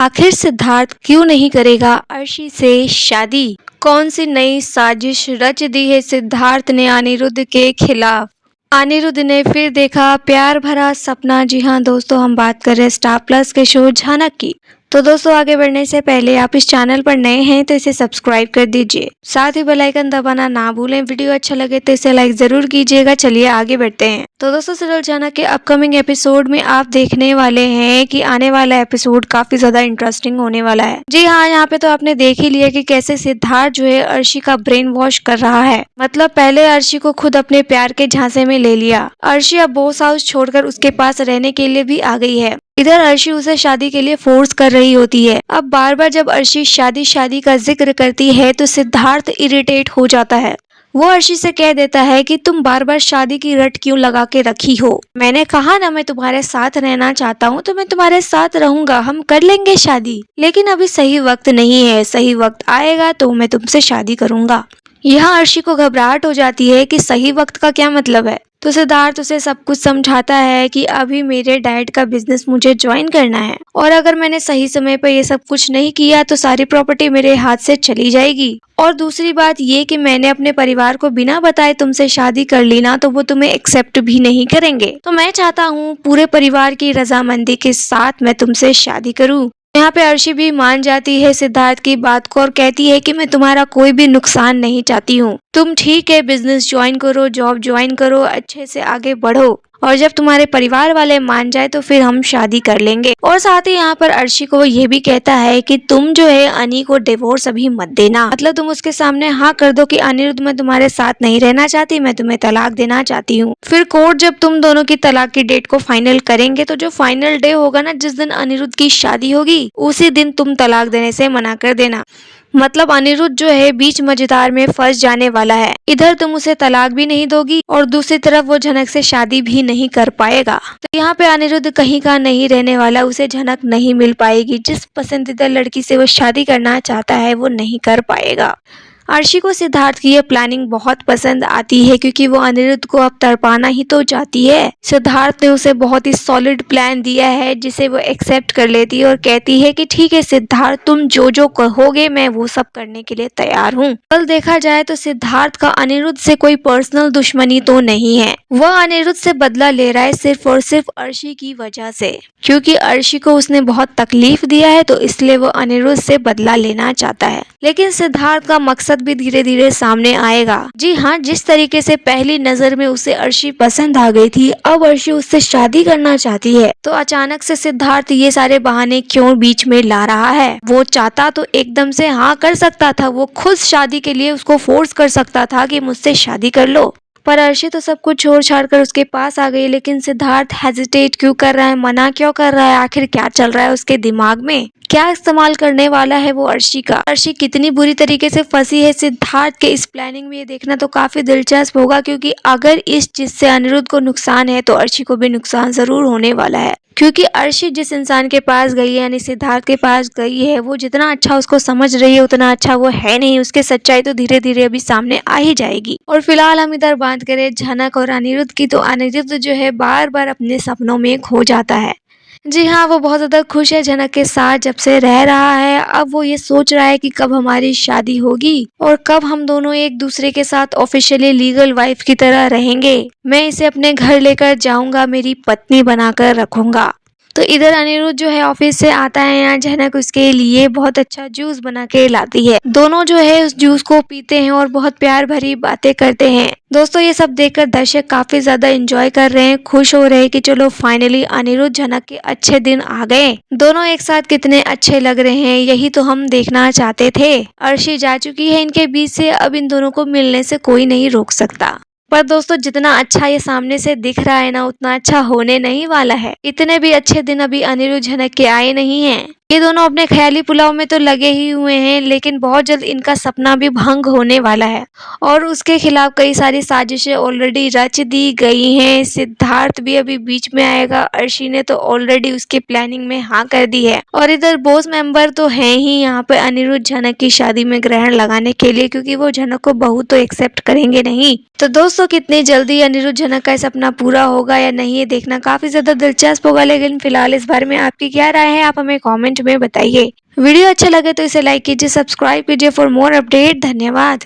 आखिर सिद्धार्थ क्यों नहीं करेगा अर्शी से शादी? कौन सी नई साजिश रच दी है सिद्धार्थ ने अनिरुद्ध के खिलाफ? अनिरुद्ध ने फिर देखा प्यार भरा सपना। जी हाँ दोस्तों, हम बात कर रहे हैं स्टार प्लस के शो झनक की। तो दोस्तों, आगे बढ़ने से पहले आप इस चैनल पर नए हैं तो इसे सब्सक्राइब कर दीजिए, साथ ही बेल आइकन दबाना ना भूलें। वीडियो अच्छा लगे तो इसे लाइक जरूर कीजिएगा। चलिए आगे बढ़ते हैं। तो दोस्तों, सीरियल झनक के अपकमिंग एपिसोड में आप देखने वाले हैं कि आने वाला एपिसोड काफी ज्यादा इंटरेस्टिंग होने वाला है। जी हाँ, यहाँ पे तो आपने देख ही लिया कि कैसे सिद्धार्थ जो है अर्शी का ब्रेन वॉश कर रहा है। मतलब पहले अर्शी को खुद अपने प्यार के झांसे में ले लिया। अर्शी अब बॉस हाउस छोड़कर उसके पास रहने के लिए भी आ गई है। इधर अर्शी उसे शादी के लिए फोर्स कर रही होती है। अब बार बार जब अर्शी शादी का जिक्र करती है तो सिद्धार्थ इरिटेट हो जाता है। वो अर्शी से कह देता है कि तुम बार बार शादी की रट क्यों लगा के रखी हो। मैंने कहा ना, मैं तुम्हारे साथ रहना चाहता हूँ तो मैं तुम्हारे साथ रहूंगा, हम कर लेंगे शादी, लेकिन अभी सही वक्त नहीं है। सही वक्त आएगा तो मैं तुमसे शादी करूंगा। यहाँ अर्शी को घबराहट हो जाती है कि सही वक्त का क्या मतलब है। तो सिद्धार्थ उसे सब कुछ समझाता है कि अभी मेरे डैड का बिजनेस मुझे ज्वाइन करना है और अगर मैंने सही समय पर ये सब कुछ नहीं किया तो सारी प्रॉपर्टी मेरे हाथ से चली जाएगी। और दूसरी बात ये कि मैंने अपने परिवार को बिना बताए तुमसे शादी कर ली ना तो वो तुम्हें एक्सेप्ट भी नहीं करेंगे। तो मैं चाहता हूँ पूरे परिवार की रजामंदी के साथ मैं तुमसे शादी करूँ। यहाँ पे अर्शी भी मान जाती है सिद्धार्थ की बात को और कहती है कि मैं तुम्हारा कोई भी नुकसान नहीं चाहती हूँ। तुम ठीक है बिजनेस ज्वाइन करो, जॉब ज्वाइन करो, अच्छे से आगे बढ़ो और जब तुम्हारे परिवार वाले मान जाए तो फिर हम शादी कर लेंगे। और साथ ही यहाँ पर अर्शी को वो ये भी कहता है कि तुम जो है अनी को डिवोर्स अभी मत देना। मतलब तुम उसके सामने हाँ कर दो कि अनिरुद्ध मैं तुम्हारे साथ नहीं रहना चाहती, मैं तुम्हें तलाक देना चाहती हूँ। फिर कोर्ट जब तुम दोनों की तलाक की डेट को फाइनल करेंगे तो जो फाइनल डे होगा ना, जिस दिन अनिरुद्ध की शादी होगी, उसी दिन तुम तलाक देने से मना कर देना। मतलब अनिरुद्ध जो है बीच मझधार में फंस जाने वाला है। इधर तुम उसे तलाक भी नहीं दोगी और दूसरी तरफ वो झनक से शादी भी नहीं कर पाएगा। तो यहाँ पे अनिरुद्ध कहीं का नहीं रहने वाला, उसे झनक नहीं मिल पाएगी। जिस पसंदीदा लड़की से वो शादी करना चाहता है वो नहीं कर पाएगा। अर्शी को सिद्धार्थ की ये प्लानिंग बहुत पसंद आती है क्योंकि वो अनिरुद्ध को अब तड़पाना ही तो चाहती है। सिद्धार्थ ने उसे बहुत ही सॉलिड प्लान दिया है जिसे वो एक्सेप्ट कर लेती है और कहती है कि ठीक है सिद्धार्थ, तुम जो जो कहोगे मैं वो सब करने के लिए तैयार हूँ। कल देखा जाए तो सिद्धार्थ का अनिरुद्ध से कोई पर्सनल दुश्मनी तो नहीं है। वह अनिरुद्ध से बदला ले रहा है सिर्फ और सिर्फ अर्शी की वजह से, क्योंकि अर्शी को उसने बहुत तकलीफ दिया है तो इसलिए वो अनिरुद्ध से बदला लेना चाहता है। लेकिन सिद्धार्थ का मकसद भी धीरे धीरे सामने आएगा। जी हाँ, जिस तरीके से पहली नजर में उसे अर्शी पसंद आ गई थी, अब अर्शी उससे शादी करना चाहती है। तो अचानक से सिद्धार्थ ये सारे बहाने क्यों बीच में ला रहा है? वो चाहता तो एकदम से हाँ कर सकता था, वो खुद शादी के लिए उसको फोर्स कर सकता था कि मुझसे शादी कर लो। पर अर्शी तो सब कुछ छोड़ छाड़ कर उसके पास आ गई। लेकिन सिद्धार्थ हेजिटेट क्यों कर रहा है, मना क्यों कर रहा है? आखिर क्या चल रहा है उसके दिमाग में? क्या इस्तेमाल करने वाला है वो अर्शी का? अर्शी कितनी बुरी तरीके से फंसी है सिद्धार्थ के इस प्लानिंग में, ये देखना तो काफी दिलचस्प होगा। क्योंकि अगर इस चीज से अनिरुद्ध को नुकसान है तो अर्शी को भी नुकसान जरूर होने वाला है। क्योंकि अर्शी जिस इंसान के पास गई है, यानी सिद्धार्थ के पास गई है, वो जितना अच्छा उसको समझ रही है उतना अच्छा वो है नहीं। उसकी सच्चाई तो धीरे धीरे अभी सामने आ ही जाएगी। और फिलहाल हम इधर बात करें झनक और अनिरुद्ध की, तो अनिरुद्ध जो है बार बार अपने सपनों में खो जाता है। जी हाँ, वो बहुत ज्यादा खुश है झनक के साथ जब से रह रहा है। अब वो ये सोच रहा है कि कब हमारी शादी होगी और कब हम दोनों एक दूसरे के साथ ऑफिशियली लीगल वाइफ की तरह रहेंगे। मैं इसे अपने घर लेकर जाऊंगा, मेरी पत्नी बनाकर रखूंगा। तो इधर अनिरुद्ध जो है ऑफिस से आता है, यहाँ झनक उसके लिए बहुत अच्छा जूस बना के लाती है। दोनों जो है उस जूस को पीते हैं और बहुत प्यार भरी बातें करते हैं। दोस्तों, ये सब देखकर दर्शक काफी ज्यादा एंजॉय कर रहे हैं, खुश हो रहे हैं कि चलो फाइनली अनिरुद्ध झनक के अच्छे दिन आ गए। दोनों एक साथ कितने अच्छे लग रहे हैं, यही तो हम देखना चाहते थे। अर्शी जा चुकी है इनके बीच से, अब इन दोनों को मिलने से कोई नहीं रोक सकता। पर दोस्तों, जितना अच्छा ये सामने से दिख रहा है ना, उतना अच्छा होने नहीं वाला है। इतने भी अच्छे दिन अभी अनिरुद्ध झनक के आए नहीं हैं। ये दोनों अपने ख्याली पुलाव में तो लगे ही हुए हैं, लेकिन बहुत जल्द इनका सपना भी भंग होने वाला है और उसके खिलाफ कई सारी साजिशें ऑलरेडी रच दी गई हैं। सिद्धार्थ भी अभी बीच में आएगा। अर्शी ने तो ऑलरेडी उसकी प्लानिंग में हाँ कर दी है और इधर बॉस मेंबर तो हैं ही यहाँ पे अनिरुद्ध झनक की शादी में ग्रहण लगाने के लिए, क्योंकि वो झनक को बहू तो एक्सेप्ट करेंगे नहीं। तो दोस्तों, कितनी जल्दी अनिरुद्ध झनक का सपना पूरा होगा या नहीं, ये देखना काफी ज्यादा दिलचस्प होगा। लेकिन फिलहाल इस बारे में आपकी क्या राय है, आप हमें कॉमेंट कमेंट में बताइए। वीडियो अच्छा लगे तो इसे लाइक कीजिए, सब्सक्राइब कीजिए फॉर मोर अपडेट। धन्यवाद।